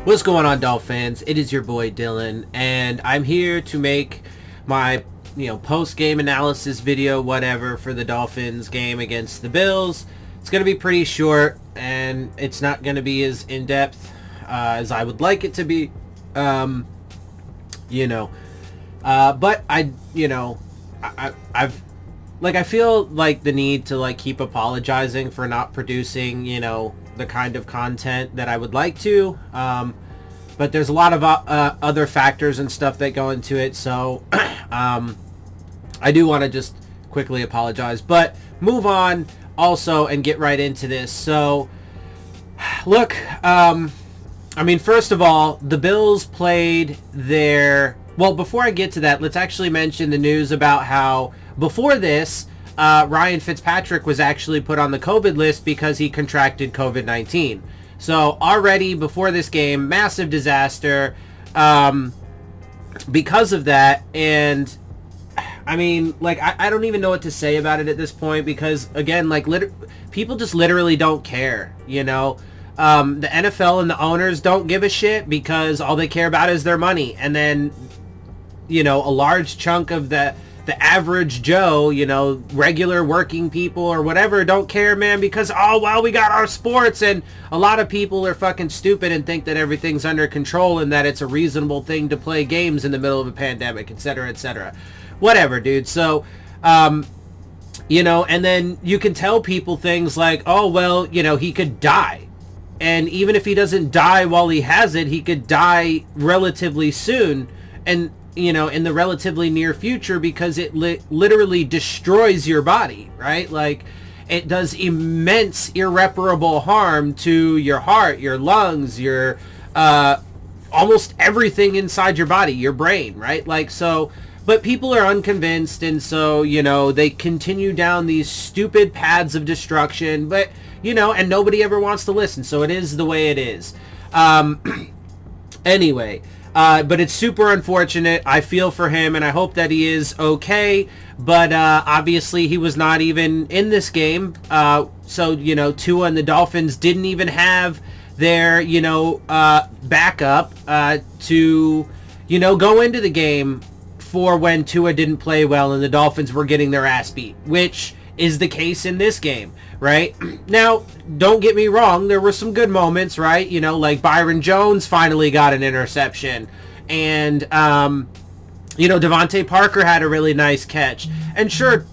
What's going on, Dolphins? It is your boy Dillon, and I'm here to make my post-game analysis video, whatever, for the Dolphins game against the Bills. It's going to be pretty short, and it's not going to be as in-depth as I would like it to be. But I feel like the need to keep apologizing for not producing, the kind of content that I would like to. But there's a lot of other factors and stuff that go into it. So I do want to just quickly apologize, but move on also and get right into this. So look, first of all, the Bills played their... Well, before I get to that, let's actually mention the news about how before this, Ryan Fitzpatrick was actually put on the COVID list because he contracted COVID-19. So already before this game, massive disaster because of that. And I don't even know what to say about it at this point because, again, people just literally don't care, The NFL and the owners don't give a shit because all they care about is their money. And then, a large chunk of the average Joe, regular working people or whatever don't care, man, because, we got our sports. And a lot of people are fucking stupid and think that everything's under control and that it's a reasonable thing to play games in the middle of a pandemic, etc., etc. Whatever, dude. So, and then you can tell people things like, he could die. And even if he doesn't die while he has it, he could die relatively soon. And in the relatively near future, because it literally destroys your body, right? It does immense irreparable harm to your heart, your lungs, your almost everything inside your body, your brain, right? But people are unconvinced, and so, they continue down these stupid paths of destruction, but, and nobody ever wants to listen, so it is the way it is. Anyway... but it's super unfortunate. I feel for him, and I hope that he is okay. But obviously, he was not even in this game. So, Tua and the Dolphins didn't even have their, backup to, go into the game for when Tua didn't play well and the Dolphins were getting their ass beat, which is the case in this game, right? Now, don't get me wrong, there were some good moments, right? Byron Jones finally got an interception, and Devontae Parker had a really nice catch. And sure,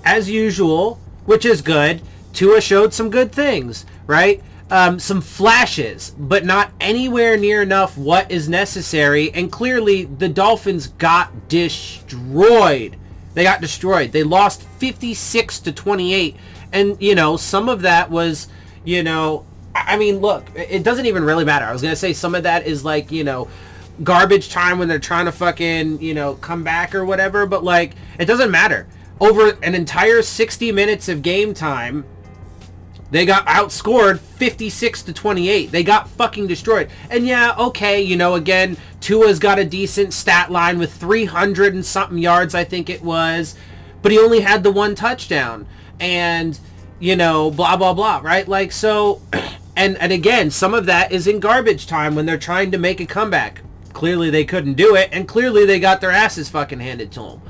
as usual, which is good, Tua showed some good things, right? Some flashes, but not anywhere near enough what is necessary, and clearly the Dolphins got destroyed. They got destroyed. They lost 56-28. And, some of that was, look, it doesn't even really matter. I was going to say some of that is garbage time when they're trying to fucking, come back or whatever. But it doesn't matter. Over an entire 60 minutes of game time, they got outscored 56-28. They got fucking destroyed. And yeah, okay, again, Tua's got a decent stat line with 300 and something yards, I think it was. But he only had the one touchdown. And, blah, blah, blah, right? So, and again, some of that is in garbage time when they're trying to make a comeback. Clearly they couldn't do it, and clearly they got their asses fucking handed to them.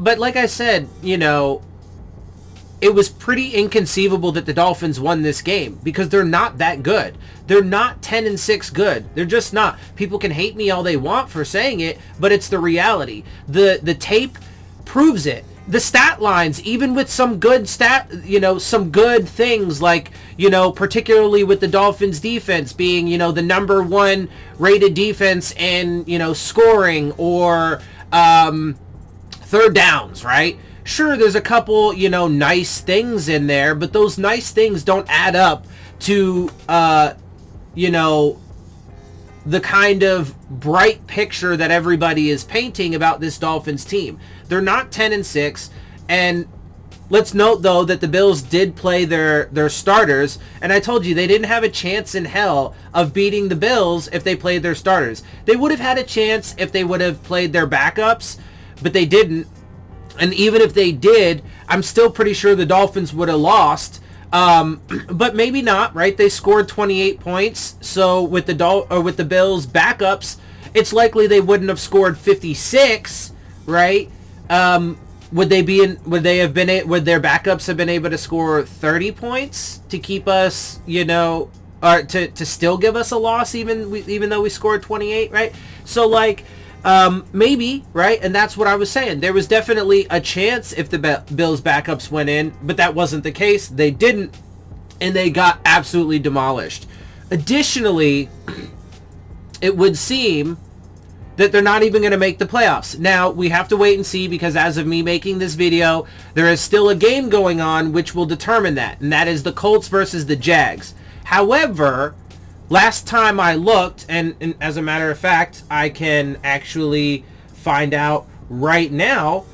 But like I said, it was pretty inconceivable that the Dolphins won this game because they're not that good. They're not 10-6 good. They're just not. People can hate me all they want for saying it, but it's the reality. The tape proves it. The stat lines, even with some good some good things particularly with the Dolphins defense being, the number one rated defense in, scoring or third downs, right? Sure, there's a couple, nice things in there, but those nice things don't add up to, the kind of bright picture that everybody is painting about this Dolphins team. They're not 10-6, and let's note, though, that the Bills did play their starters, and I told you they didn't have a chance in hell of beating the Bills if they played their starters. They would have had a chance if they would have played their backups, but they didn't. And even if they did, I'm still pretty sure the Dolphins would have lost But maybe not, right? They scored 28 points. So with the Bills backups, it's likely they wouldn't have scored 56, right? Would their backups have been able to score 30 points to keep us, or to still give us a loss even though we scored 28, right? So like maybe, right? And that's what I was saying. There was definitely a chance if the Bills backups went in, but that wasn't the case. They didn't, and they got absolutely demolished. Additionally, it would seem that they're not even going to make the playoffs. Now, we have to wait and see, because as of me making this video, there is still a game going on which will determine that, and that is the Colts versus the Jags. However, last time I looked, and as a matter of fact, I can actually find out right now,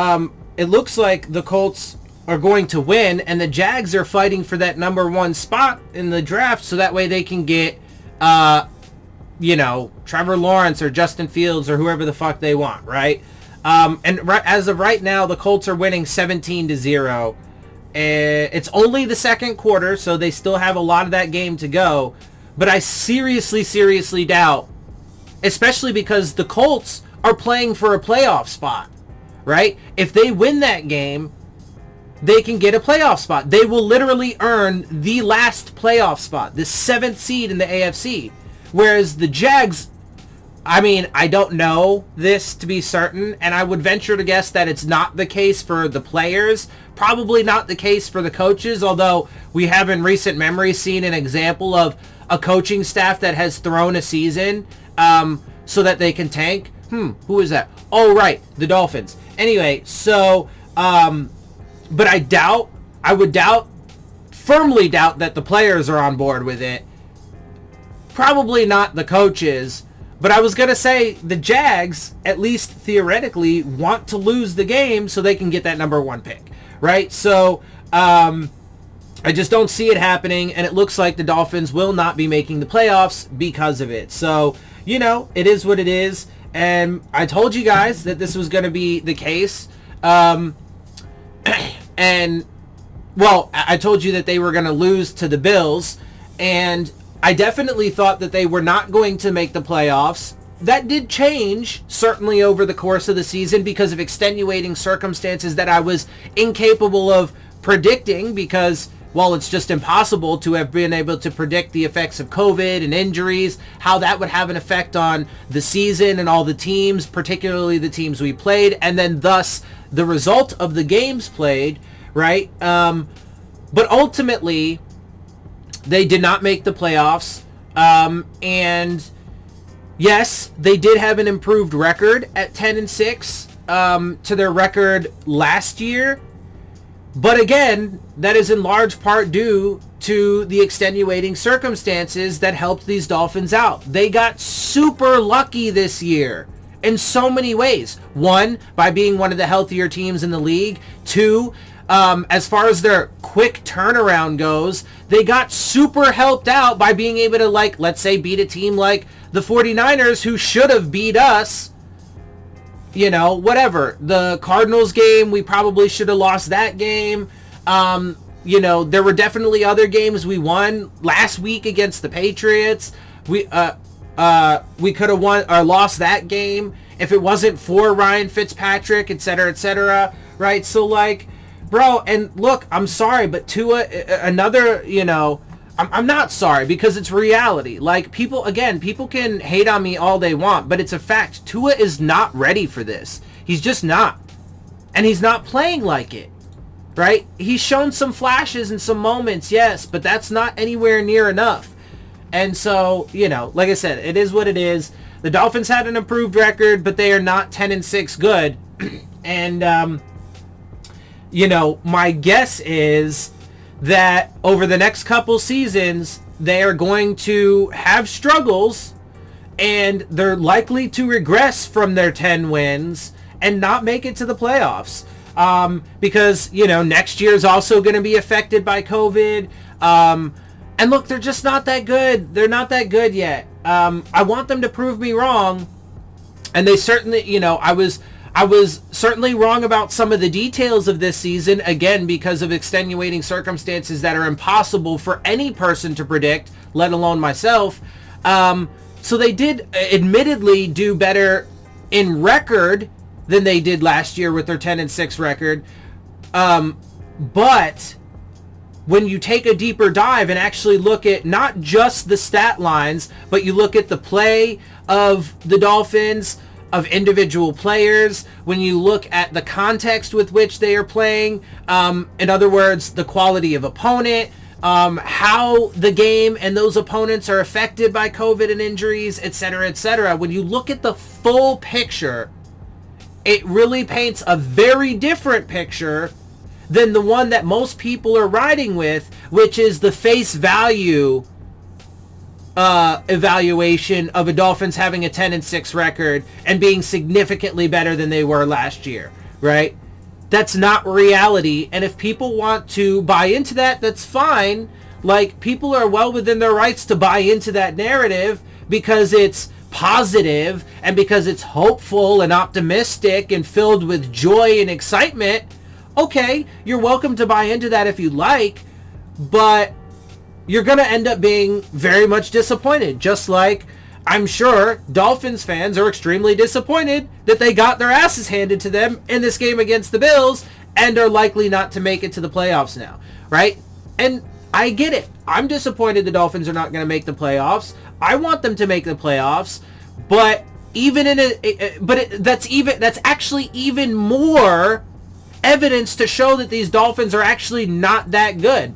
it looks like the Colts are going to win, and the Jags are fighting for that number 1 spot in the draft, so that way they can get Trevor Lawrence or Justin Fields or whoever the fuck they want, right? As of right now, the Colts are winning 17-0. It's only the second quarter, so they still have a lot of that game to go. But I seriously doubt, especially because the Colts are playing for a playoff spot, right? If they win that game, they can get a playoff spot. They will literally earn the last playoff spot, the 7th seed in the AFC. Whereas the Jags, I don't know this to be certain, and I would venture to guess that it's not the case for the players, probably not the case for the coaches, although we have in recent memory seen an example of a coaching staff that has thrown a season so that they can tank. Who is that? Oh, right, the Dolphins. Anyway, so, but I would firmly doubt that the players are on board with it. Probably not the coaches, but I was going to say the Jags, at least theoretically, want to lose the game so they can get that number 1 pick, right? So, I just don't see it happening, and it looks like the Dolphins will not be making the playoffs because of it. So, it is what it is, and I told you guys that this was going to be the case, and, well, I told you that they were going to lose to the Bills, and I definitely thought that they were not going to make the playoffs. That did change, certainly over the course of the season, because of extenuating circumstances that I was incapable of predicting, because, well, it's just impossible to have been able to predict the effects of COVID and injuries, how that would have an effect on the season and all the teams, particularly the teams we played, and then thus the result of the games played, right? But ultimately, they did not make the playoffs, and yes, they did have an improved record at 10-6 to their record last year, but again, that is in large part due to the extenuating circumstances that helped these Dolphins out. They got super lucky this year in so many ways. 1, by being one of the healthier teams in the league. 2, as far as their quick turnaround goes, they got super helped out by being able to, like, let's say, beat a team like the 49ers, who should have beat us. Whatever. The Cardinals game, we probably should have lost that game. There were definitely other games we won last week against the Patriots. We could have won or lost that game if it wasn't for Ryan Fitzpatrick, etc., right? So, like, bro, and look, I'm sorry, but Tua, another, I'm not sorry, because it's reality. Like, people can hate on me all they want, but it's a fact. Tua is not ready for this. He's just not. And he's not playing like it, right? He's shown some flashes and some moments, yes, but that's not anywhere near enough. And so, like I said, it is what it is. The Dolphins had an improved record, but they are not 10-6 good. And, my guess is that over the next couple seasons, they are going to have struggles, and they're likely to regress from their 10 wins and not make it to the playoffs. Because, next year is also going to be affected by COVID. And look, they're just not that good. They're not that good yet. I want them to prove me wrong. And they certainly, I I was certainly wrong about some of the details of this season, again, because of extenuating circumstances that are impossible for any person to predict, let alone myself. So they did admittedly do better in record than they did last year with their 10-6 record. But when you take a deeper dive and actually look at not just the stat lines, but you look at the play of the Dolphins, of individual players, when you look at the context with which they are playing, in other words, the quality of opponent, how the game and those opponents are affected by COVID and injuries, etc., etc. When you look at the full picture, it really paints a very different picture than the one that most people are riding with, which is the face value evaluation of a Dolphins having a 10-6 record and being significantly better than they were last year, right? That's not reality. And if people want to buy into that, that's fine. Like, people are well within their rights to buy into that narrative because it's positive and because it's hopeful and optimistic and filled with joy and excitement. Okay, you're welcome to buy into that if you like, but you're going to end up being very much disappointed. Just like I'm sure Dolphins fans are extremely disappointed that they got their asses handed to them in this game against the Bills and are likely not to make it to the playoffs now, right? And I get it. I'm disappointed the Dolphins are not going to make the playoffs. I want them to make the playoffs, but that's actually even more evidence to show that these Dolphins are actually not that good.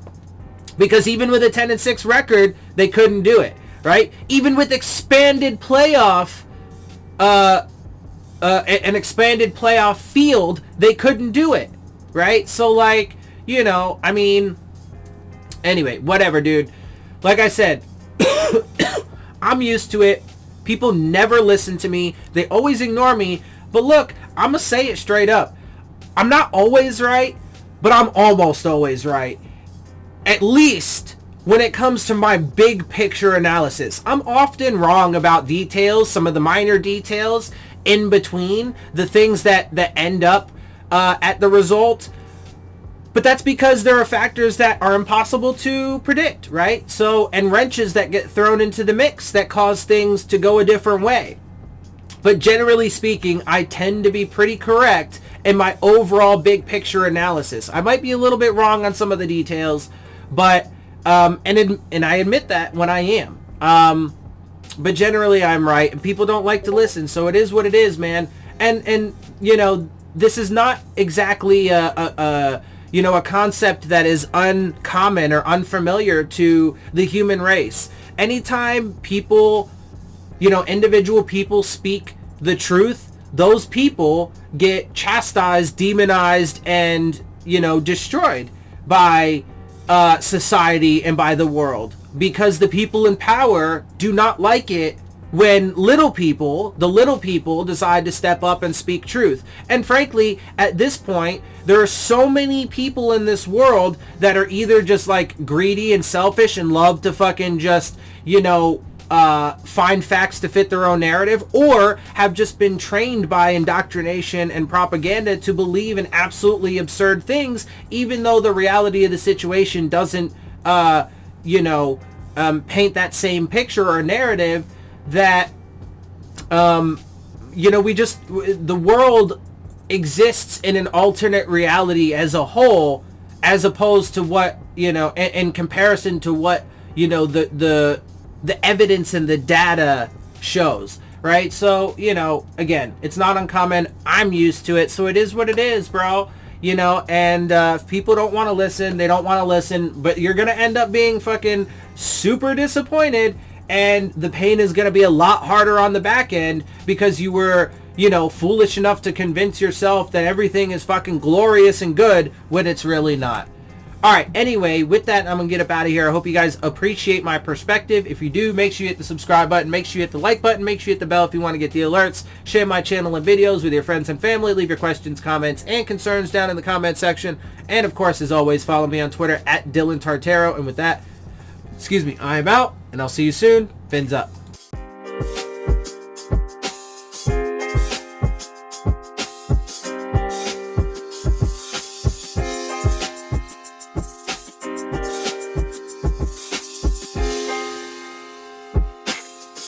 Because even with a 10-6 record, they couldn't do it, right? Even with expanded playoff, an expanded playoff field, they couldn't do it, right? So, like, you know, I mean, anyway, whatever, dude. Like I said, I'm used to it. People never listen to me. They always ignore me. But look, I'm going to say it straight up. I'm not always right, but I'm almost always right. At least when it comes to my big picture analysis. I'm often wrong about details, some of the minor details in between, the things that end up at the result. But that's because there are factors that are impossible to predict, right? So, and wrenches that get thrown into the mix that cause things to go a different way. But generally speaking, I tend to be pretty correct in my overall big picture analysis. I might be a little bit wrong on some of the details, but and I admit that when I am. But generally I'm right, and people don't like to listen, so it is what it is, man. And you know, this is not exactly a concept that is uncommon or unfamiliar to the human race. Anytime people, individual people speak the truth, those people get chastised, demonized, and, destroyed by society and by the world, because the people in power do not like it when the little people decide to step up and speak truth. And frankly, at this point, there are so many people in this world that are either just like greedy and selfish and love to fucking just, find facts to fit their own narrative, or have just been trained by indoctrination and propaganda to believe in absolutely absurd things, even though the reality of the situation doesn't, paint that same picture or narrative that, the world exists in an alternate reality as a whole, as opposed to what, in comparison to what, the evidence and the data shows, right? So, again, it's not uncommon. I'm used to it, so it is what it is, bro. And if people don't want to listen, they don't want to listen, but you're going to end up being fucking super disappointed, and the pain is going to be a lot harder on the back end because you were, foolish enough to convince yourself that everything is fucking glorious and good when it's really not. Alright, anyway, with that, I'm going to get up out of here. I hope you guys appreciate my perspective. If you do, make sure you hit the subscribe button. Make sure you hit the like button. Make sure you hit the bell if you want to get the alerts. Share my channel and videos with your friends and family. Leave your questions, comments, and concerns down in the comment section. And, of course, as always, follow me on Twitter at Dillon Tartaro. And with that, I am out, and I'll see you soon. Fins up.